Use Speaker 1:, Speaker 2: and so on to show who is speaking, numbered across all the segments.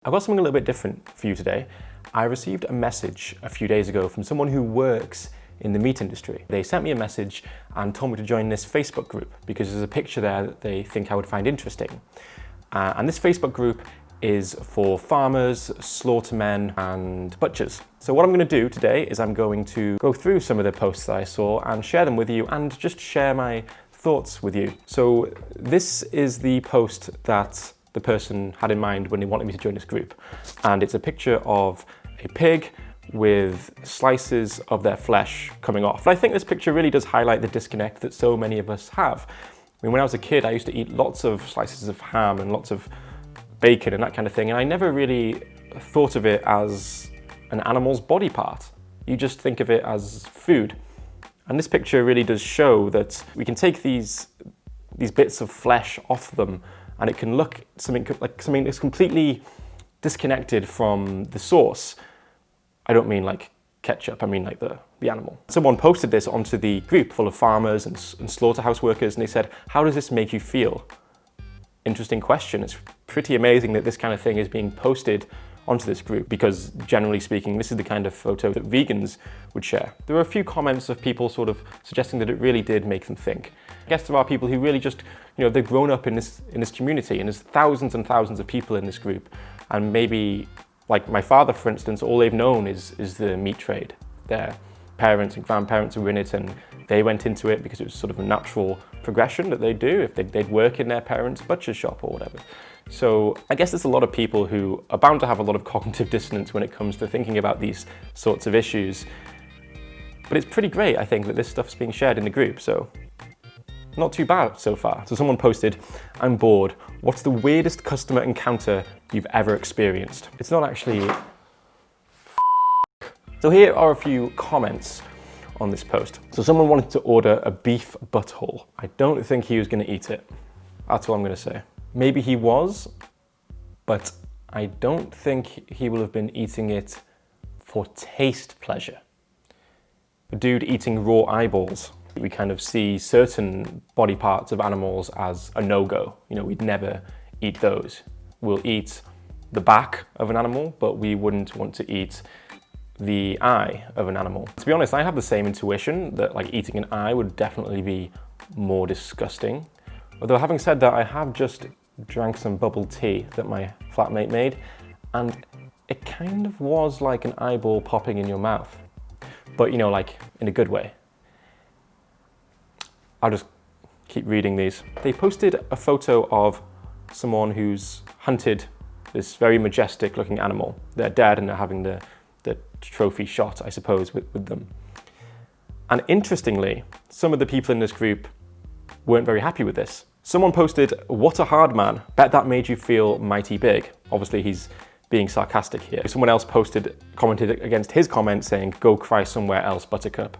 Speaker 1: I've got something a little bit different for you today. I received a message a few days ago from someone who works in the meat industry. They sent me a message and told me to join this Facebook group because there's a picture there that they think I would find interesting. And this Facebook group is for farmers, slaughtermen and butchers. So what I'm going to do today is I'm going to go through some of the posts that I saw and share them with you and just share my thoughts with you. So this is the post that the person had in mind when they wanted me to join this group. And it's a picture of a pig with slices of their flesh coming off. And I think this picture really does highlight the disconnect that so many of us have. I mean, when I was a kid, I used to eat lots of slices of ham and lots of bacon and that kind of thing, and I never really thought of it as an animal's body part. You just think of it as food. And this picture really does show that we can take these bits of flesh off them and it can look like something that's completely disconnected from the source. I don't mean like ketchup, I mean like the animal. Someone posted this onto the group full of farmers and slaughterhouse workers, and they said, "How does this make you feel?" Interesting question. It's pretty amazing that this kind of thing is being posted onto this group because, generally speaking, this is the kind of photo that vegans would share. There were a few comments of people sort of suggesting that it really did make them think. I guess there are people who really just, they've grown up in this community, and there's thousands and thousands of people in this group, and maybe, like my father, for instance, all they've known is the meat trade. Their parents and grandparents were in it, and they went into it because it was sort of a natural progression that they'd do if they'd work in their parents' butcher shop or whatever. So I guess there's a lot of people who are bound to have a lot of cognitive dissonance when it comes to thinking about these sorts of issues. But it's pretty great, I think, that this stuff's being shared in the group, so not too bad so far. So someone posted, "I'm bored. What's the weirdest customer encounter you've ever experienced?" It's not actually... So here are a few comments on this post. So someone wanted to order a beef butthole. I don't think he was going to eat it. That's all I'm going to say. Maybe he was, but I don't think he will have been eating it for taste pleasure. A dude eating raw eyeballs. We kind of see certain body parts of animals as a no-go. We'd never eat those. We'll eat the back of an animal, but we wouldn't want to eat the eye of an animal. To be honest, I have the same intuition that eating an eye would definitely be more disgusting. Although having said that, I have just drank some bubble tea that my flatmate made, and it kind of was like an eyeball popping in your mouth. But in a good way. I'll just keep reading these. They posted a photo of someone who's hunted this very majestic looking animal. They're dead and they're having the trophy shot, I suppose, with them. And interestingly, some of the people in this group weren't very happy with this. Someone posted, "What a hard man. Bet that made you feel mighty big." Obviously, he's being sarcastic here. Someone else commented against his comment saying, "Go cry somewhere else, buttercup."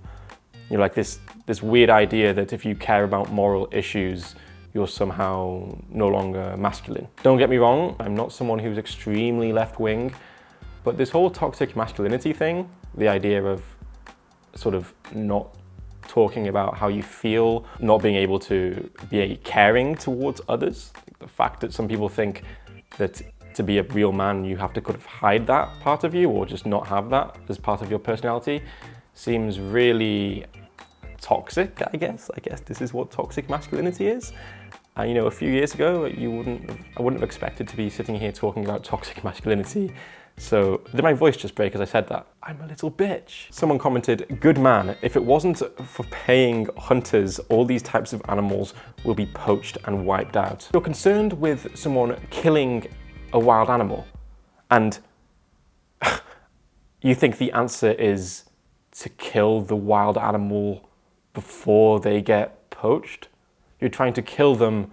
Speaker 1: This weird idea that if you care about moral issues, you're somehow no longer masculine. Don't get me wrong, I'm not someone who's extremely left-wing, but this whole toxic masculinity thing, the idea of sort of not talking about how you feel, not being able to be caring towards others, the fact that some people think that to be a real man you have to kind of hide that part of you or just not have that as part of your personality, seems really toxic, I guess. I guess this is what toxic masculinity is. And a few years ago, I wouldn't have expected to be sitting here talking about toxic masculinity. So did my voice just break as I said that? I'm a little bitch. Someone commented, "Good man, if it wasn't for paying hunters, all these types of animals will be poached and wiped out." You're concerned with someone killing a wild animal, and you think the answer is to kill the wild animal before they get poached? You're trying to kill them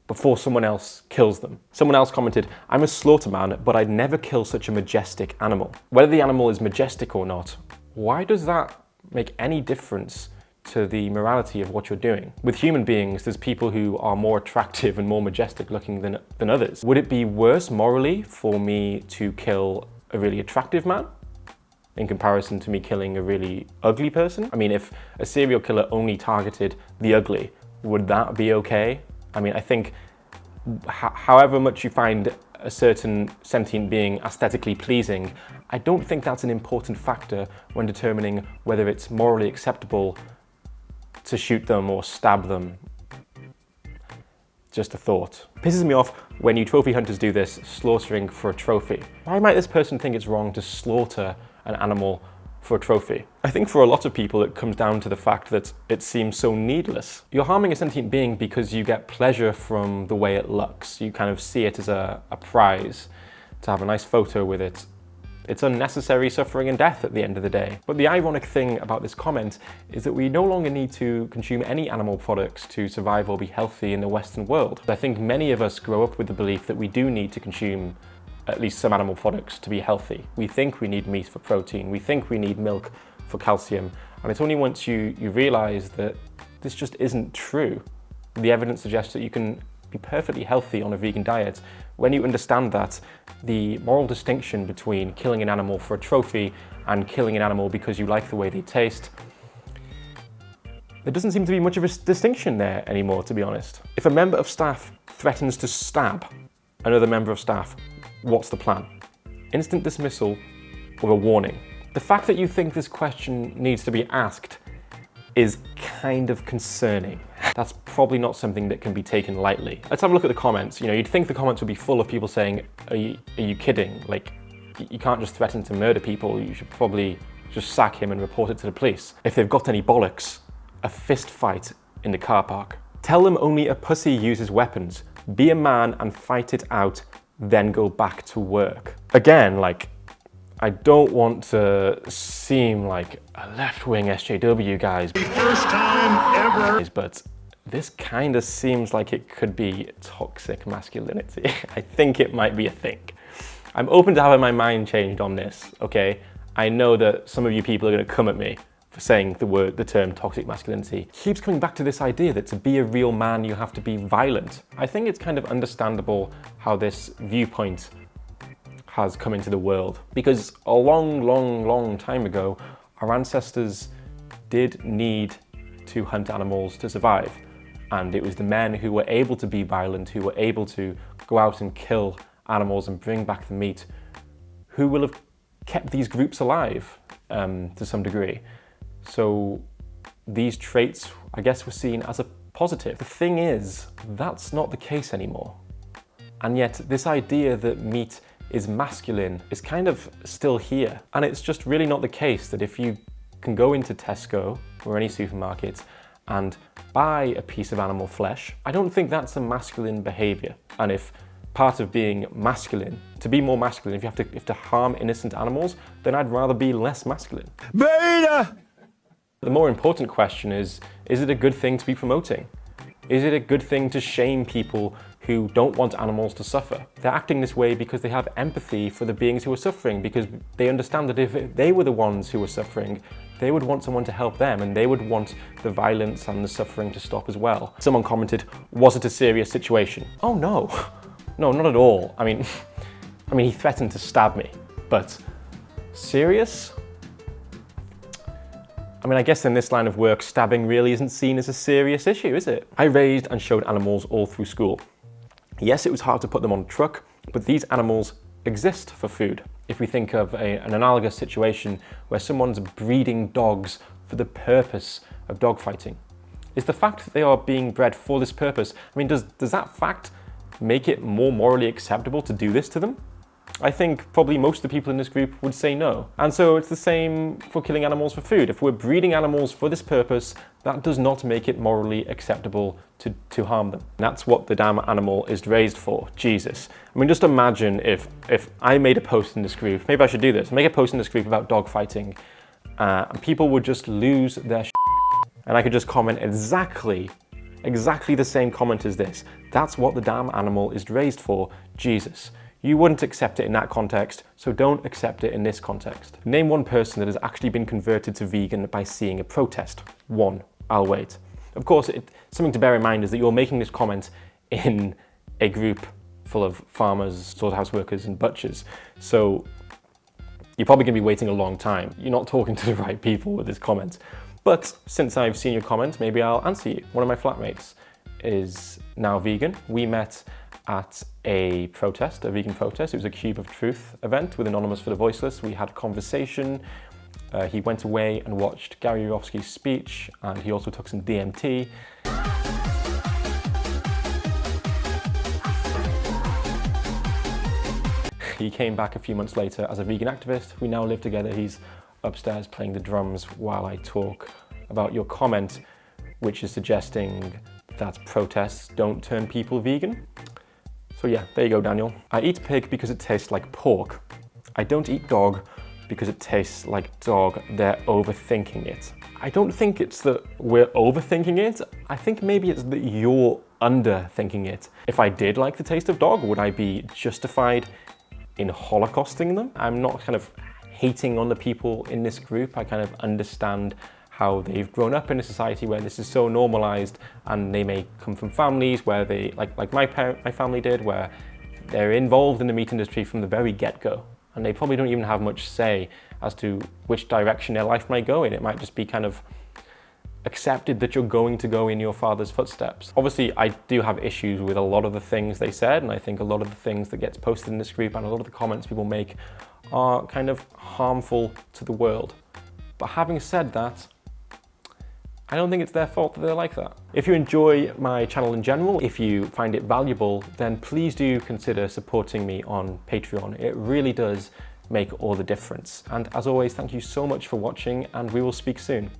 Speaker 1: before someone else kills them. Someone else commented, "I'm a slaughterman, but I'd never kill such a majestic animal." Whether the animal is majestic or not, why does that make any difference to the morality of what you're doing? With human beings, there's people who are more attractive and more majestic looking than others. Would it be worse morally for me to kill a really attractive man in comparison to me killing a really ugly person? I mean, if a serial killer only targeted the ugly, would that be okay? I mean, I think however much you find a certain sentient being aesthetically pleasing, I don't think that's an important factor when determining whether it's morally acceptable to shoot them or stab them. Just a thought. Pisses me off when you trophy hunters do this, slaughtering for a trophy. Why might this person think it's wrong to slaughter an animal for a trophy? I think for a lot of people it comes down to the fact that it seems so needless. You're harming a sentient being because you get pleasure from the way it looks. You kind of see it as a prize to have a nice photo with it. It's unnecessary suffering and death at the end of the day. But the ironic thing about this comment is that we no longer need to consume any animal products to survive or be healthy in the Western world. I think many of us grow up with the belief that we do need to consume at least some animal products to be healthy. We think we need meat for protein, we think we need milk for calcium, and it's only once you realize that this just isn't true. The evidence suggests that you can be perfectly healthy on a vegan diet. When you understand that, the moral distinction between killing an animal for a trophy and killing an animal because you like the way they taste, there doesn't seem to be much of a distinction there anymore, to be honest. If a member of staff threatens to stab another member of staff, what's the plan? Instant dismissal or a warning? The fact that you think this question needs to be asked is kind of concerning. That's probably not something that can be taken lightly. Let's have a look at the comments. You know, you'd think the comments would be full of people saying, are you kidding? Like, you can't just threaten to murder people. You should probably just sack him and report it to the police. If they've got any bollocks, a fist fight in the car park. Tell them only a pussy uses weapons. Be a man and fight it out, then go back to work. Again, like, I don't want to seem like a left-wing SJW, guys. The first time ever. But this kind of seems like it could be toxic masculinity. I think it might be a thing. I'm open to having my mind changed on this, okay? I know that some of you people are going to come at me for saying the term toxic masculinity. It keeps coming back to this idea that to be a real man, you have to be violent. I think it's kind of understandable how this viewpoint has come into the world, because a long time ago, our ancestors did need to hunt animals to survive. And it was the men who were able to be violent, who were able to go out and kill animals and bring back the meat, who will have kept these groups alive to some degree. So these traits, I guess, were seen as a positive. The thing is, that's not the case anymore. And yet this idea that meat is masculine is kind of still here. And it's just really not the case that if you can go into Tesco or any supermarket and buy a piece of animal flesh, I don't think that's a masculine behavior. And if part of being masculine, to be more masculine, if you have to harm innocent animals, then I'd rather be less masculine. Beta! The more important question is it a good thing to be promoting? Is it a good thing to shame people who don't want animals to suffer? They're acting this way because they have empathy for the beings who are suffering, because they understand that if they were the ones who were suffering, they would want someone to help them, and they would want the violence and the suffering to stop as well. Someone commented, was it a serious situation? Oh no, no, not at all. I mean, he threatened to stab me, but serious? I mean, I guess in this line of work, stabbing really isn't seen as a serious issue, is it? I raised and showed animals all through school. Yes, it was hard to put them on a truck, but these animals exist for food. If we think of an analogous situation where someone's breeding dogs for the purpose of dogfighting, is the fact that they are being bred for this purpose, I mean, does that fact make it more morally acceptable to do this to them? I think probably most of the people in this group would say no. And so it's the same for killing animals for food. If we're breeding animals for this purpose, that does not make it morally acceptable to harm them. And that's what the damn animal is raised for, Jesus. I mean, just imagine if I made a post in this group, maybe I should do this, make a post in this group about dog fighting, and people would just lose their shit. And I could just comment exactly the same comment as this. That's what the damn animal is raised for, Jesus. You wouldn't accept it in that context, so don't accept it in this context. Name one person that has actually been converted to vegan by seeing a protest. One. I'll wait. Of course, something to bear in mind is that you're making this comment in a group full of farmers, slaughterhouse workers, and butchers. So you're probably going to be waiting a long time. You're not talking to the right people with this comment. But since I've seen your comment, maybe I'll answer you. One of my flatmates is now vegan. We met at a protest, a vegan protest. It was a Cube of Truth event with Anonymous for the Voiceless. We had a conversation. He went away and watched Gary Yourofsky's speech, and he also took some DMT. He came back a few months later as a vegan activist. We now live together. He's upstairs playing the drums while I talk about your comment, which is suggesting that protests don't turn people vegan. So yeah, there you go, Daniel. I eat pig because it tastes like pork. I don't eat dog because it tastes like dog. They're overthinking it. I don't think it's that we're overthinking it. I think maybe it's that you're underthinking it. If I did like the taste of dog, would I be justified in holocausting them? I'm not kind of hating on the people in this group. I kind of understand how they've grown up in a society where this is so normalized, and they may come from families where they, like my family did, where they're involved in the meat industry from the very get-go, and they probably don't even have much say as to which direction their life might go in. It might just be kind of accepted that you're going to go in your father's footsteps. Obviously, I do have issues with a lot of the things they said, and I think a lot of the things that gets posted in this group and a lot of the comments people make are kind of harmful to the world. But having said that, I don't think it's their fault that they're like that. If you enjoy my channel in general, if you find it valuable, then please do consider supporting me on Patreon. It really does make all the difference. And as always, thank you so much for watching, and we will speak soon.